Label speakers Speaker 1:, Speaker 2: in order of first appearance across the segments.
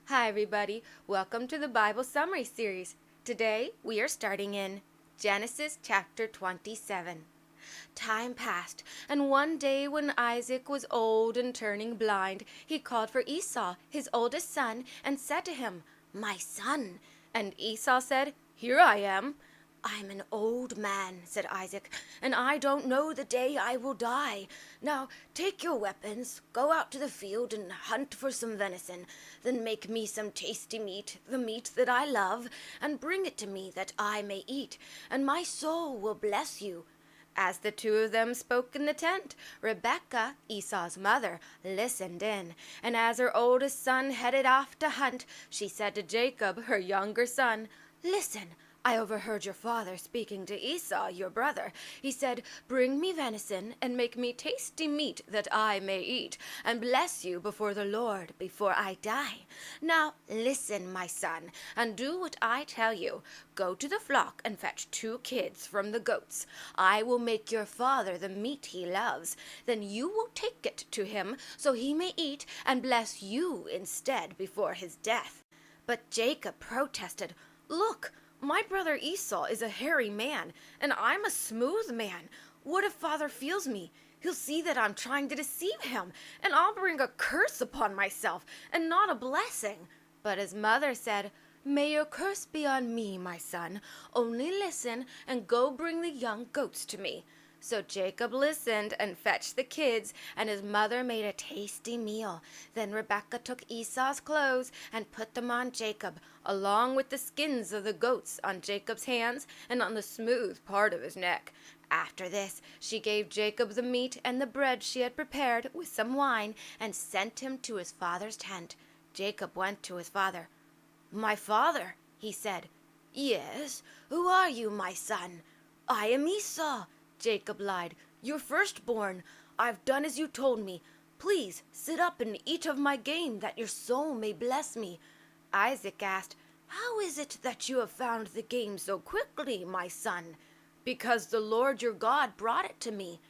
Speaker 1: Hi, everybody. Welcome to the Bible Summary Series. Today, we are starting in Genesis chapter 27. Time passed, and one day when Isaac was old and turning blind, he called for Esau, his oldest son, and said to him, "My son." And Esau said, "Here I am." "I'm an old man," said Isaac, "and I don't know the day I will die. Now take your weapons, go out to the field and hunt for some venison. Then make me some tasty meat, the meat that I love, and bring it to me that I may eat, and my soul will bless you." As the two of them spoke in the tent, Rebekah, Esau's mother, listened in, and as her oldest son headed off to hunt, she said to Jacob, her younger son, "Listen, I overheard your father speaking to Esau, your brother. He said, 'Bring me venison and make me tasty meat that I may eat, and bless you before the Lord before I die.' Now listen, my son, and do what I tell you. Go to the flock and fetch 2 kids from the goats. I will make your father the meat he loves. Then you will take it to him so he may eat and bless you instead before his death." But Jacob protested, "Look, my brother Esau is a hairy man, and I'm a smooth man. What if father feels me? He'll see that I'm trying to deceive him, and I'll bring a curse upon myself, and not a blessing." But his mother said, "May your curse be on me, my son. Only listen, and go bring the young goats to me." So Jacob listened and fetched the kids, and his mother made a tasty meal. Then Rebekah took Esau's clothes and put them on Jacob, along with the skins of the goats on Jacob's hands and on the smooth part of his neck. After this, she gave Jacob the meat and the bread she had prepared with some wine, and sent him to his father's tent. Jacob went to his father. "My father," he said. "Yes, who are you, my son?" "I am Esau," Jacob lied, "your firstborn. I've done as you told me. Please sit up and eat of my game, that your soul may bless me." Isaac asked, "How is it that you have found the game so quickly, my son?" "Because the Lord your God brought it to me."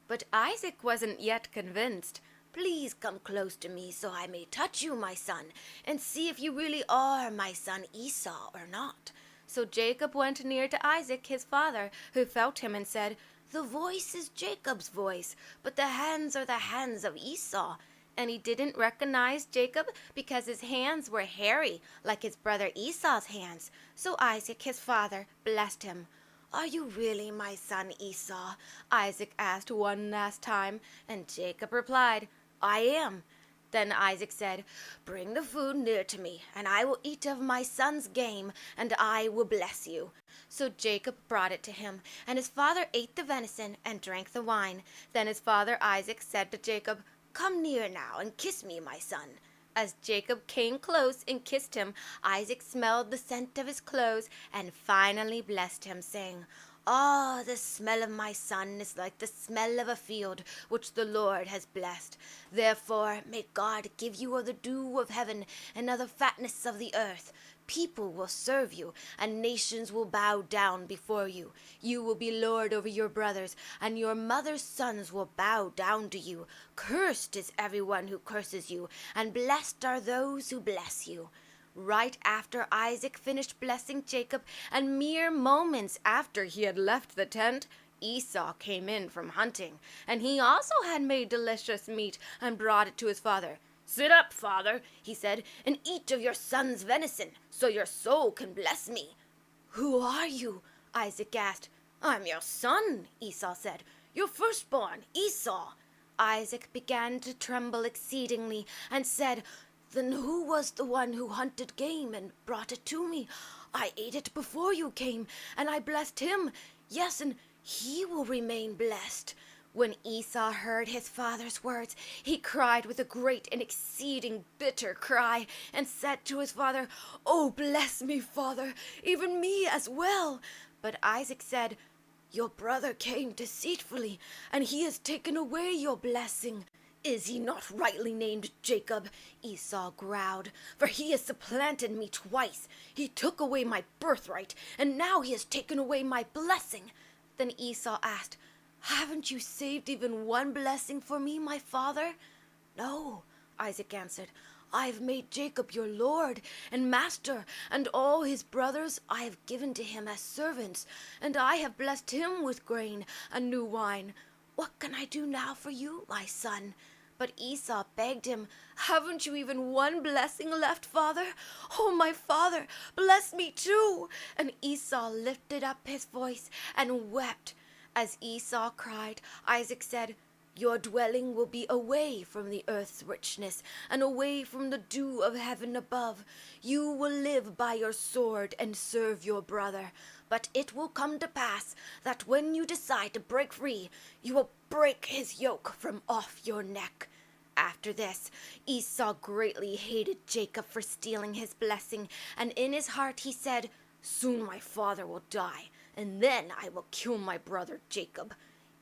Speaker 1: But Isaac wasn't yet convinced. "Please come close to me so I may touch you, my son, and see if you really are my son Esau or not." So Jacob went near to Isaac his father, who felt him and said, "The voice is Jacob's voice, but the hands are the hands of Esau." And he didn't recognize Jacob because his hands were hairy, like his brother Esau's hands. So Isaac his father blessed him. "Are you really my son Esau?" Isaac asked one last time, and Jacob replied, "I am." Then Isaac said, "Bring the food near to me, and I will eat of my son's game, and I will bless you." So Jacob brought it to him, and his father ate the venison and drank the wine. Then his father Isaac said to Jacob, "Come near now and kiss me, my son." As Jacob came close and kissed him, Isaac smelled the scent of his clothes and finally blessed him, saying, "Ah, the smell of my son is like the smell of a field which the Lord has blessed. Therefore may God give you of the dew of heaven and of the fatness of the earth. People will serve you, and nations will bow down before you. You will be lord over your brothers, and your mother's sons will bow down to you. Cursed is everyone who curses you, and blessed are those who bless you." Right after Isaac finished blessing Jacob, and mere moments after he had left the tent, Esau came in from hunting, and he also had made delicious meat and brought it to his father. "Sit up, father," he said, "and eat of your son's venison, so your soul can bless me." "Who are you?" Isaac asked. "I'm your son," Esau said, "your firstborn, Esau." Isaac began to tremble exceedingly and said, "Then who was the one who hunted game and brought it to me? I ate it before you came, and I blessed him. Yes, and he will remain blessed." When Esau heard his father's words, he cried with a great and exceeding bitter cry, and said to his father, "Oh, bless me, father, even me as well." But Isaac said, "Your brother came deceitfully, and he has taken away your blessing." "Is he not rightly named Jacob?" Esau growled, "for he has supplanted me twice. He took away my birthright, and now he has taken away my blessing." Then Esau asked, "Haven't you saved even one blessing for me, my father?" "No," Isaac answered. I have made Jacob your lord and master, and all his brothers I have given to him as servants, and I have blessed him with grain and new wine. What can I do now for you, my son?" But Esau begged him, "Haven't you even one blessing left, father? Oh, my father, bless me too." And Esau lifted up his voice and wept. As Esau cried, Isaac said, "Your dwelling will be away from the earth's richness and away from the dew of heaven above. You will live by your sword and serve your brother. But it will come to pass that when you decide to break free, you will break his yoke from off your neck." After this, Esau greatly hated Jacob for stealing his blessing, and in his heart he said, "Soon my father will die, and then I will kill my brother Jacob."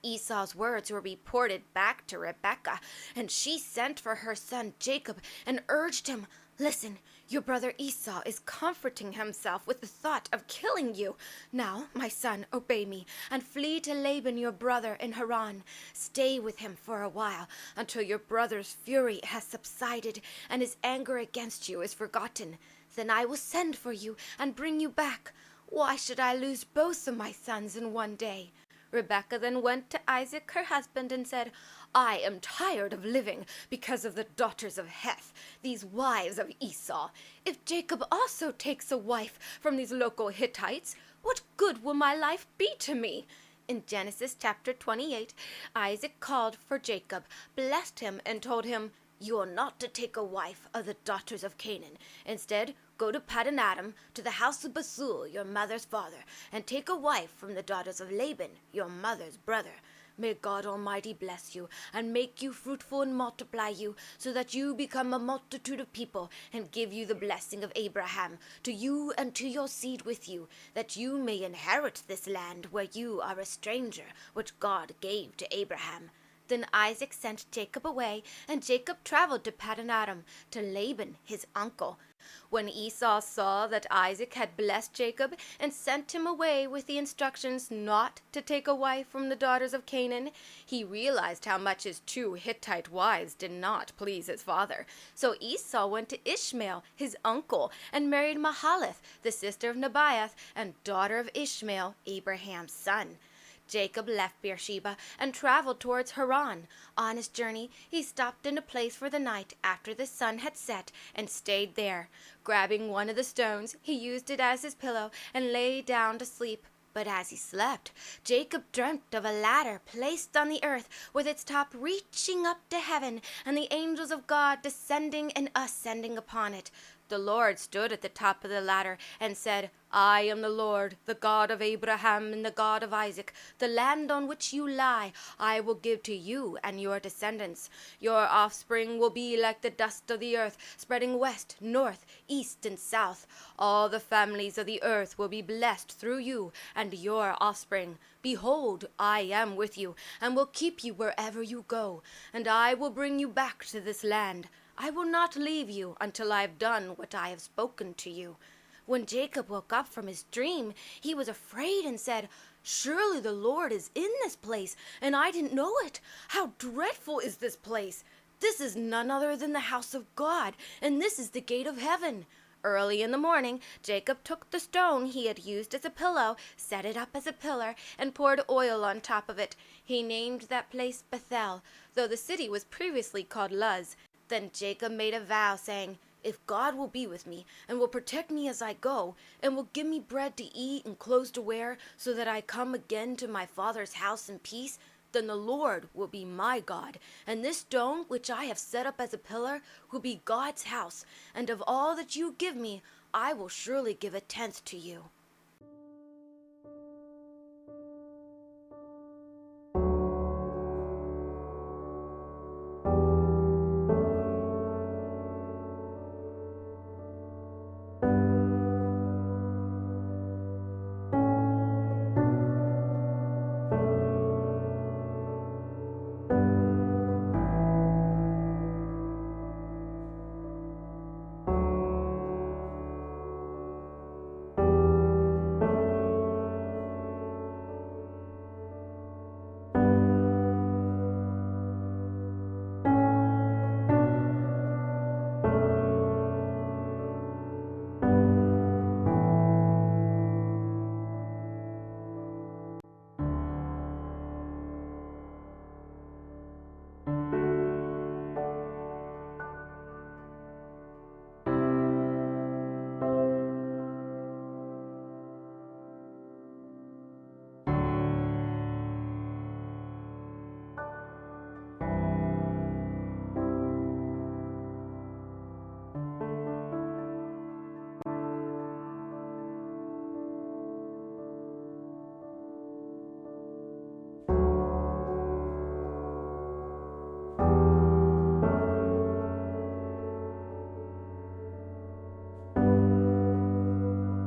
Speaker 1: Esau's words were reported back to Rebekah, and she sent for her son Jacob and urged him, "Listen, your brother Esau is comforting himself with the thought of killing you. Now, my son, obey me, and flee to Laban your brother in Haran. Stay with him for a while, until your brother's fury has subsided and his anger against you is forgotten. Then I will send for you and bring you back. Why should I lose both of my sons in one day?" Rebekah then went to Isaac her husband and said, "I am tired of living because of the daughters of Heth, these wives of Esau. If Jacob also takes a wife from these local Hittites, what good will my life be to me?" In Genesis chapter 28, Isaac called for Jacob, blessed him, and told him, "You are not to take a wife of the daughters of Canaan. Instead, go to Paddan-aram, to the house of Bethuel, your mother's father, and take a wife from the daughters of Laban, your mother's brother. May God Almighty bless you, and make you fruitful and multiply you, so that you become a multitude of people, and give you the blessing of Abraham, to you and to your seed with you, that you may inherit this land where you are a stranger, which God gave to Abraham." Then Isaac sent Jacob away, and Jacob traveled to Paddan-aram, to Laban his uncle. When Esau saw that Isaac had blessed Jacob and sent him away with the instructions not to take a wife from the daughters of Canaan, he realized how much his 2 Hittite wives did not please his father. So Esau went to Ishmael, his uncle, and married Mahalath, the sister of Nebaioth, and daughter of Ishmael, Abraham's son. Jacob left Beersheba and traveled towards Haran. On his journey, he stopped in a place for the night after the sun had set and stayed there. Grabbing one of the stones, he used it as his pillow and lay down to sleep. But as he slept, Jacob dreamt of a ladder placed on the earth, with its top reaching up to heaven, and the angels of God descending and ascending upon it. The Lord stood at the top of the ladder and said, "I am the Lord, the God of Abraham and the God of Isaac. The land on which you lie I will give to you and your descendants. Your offspring will be like the dust of the earth, spreading west, north, east, and south. All the families of the earth will be blessed through you and your offspring. Behold, I am with you, and will keep you wherever you go, and I will bring you back to this land. I will not leave you until I have done what I have spoken to you." When Jacob woke up from his dream, he was afraid and said, "Surely the Lord is in this place, and I didn't know it. How dreadful is this place! This is none other than the house of God, and this is the gate of heaven." Early in the morning, Jacob took the stone he had used as a pillow, set it up as a pillar, and poured oil on top of it. He named that place Bethel, though the city was previously called Luz. Then Jacob made a vow, saying, "If God will be with me, and will protect me as I go, and will give me bread to eat and clothes to wear, so that I come again to my father's house in peace, then the Lord will be my God, and this stone which I have set up as a pillar will be God's house, and of all that you give me, I will surely give a tenth to you."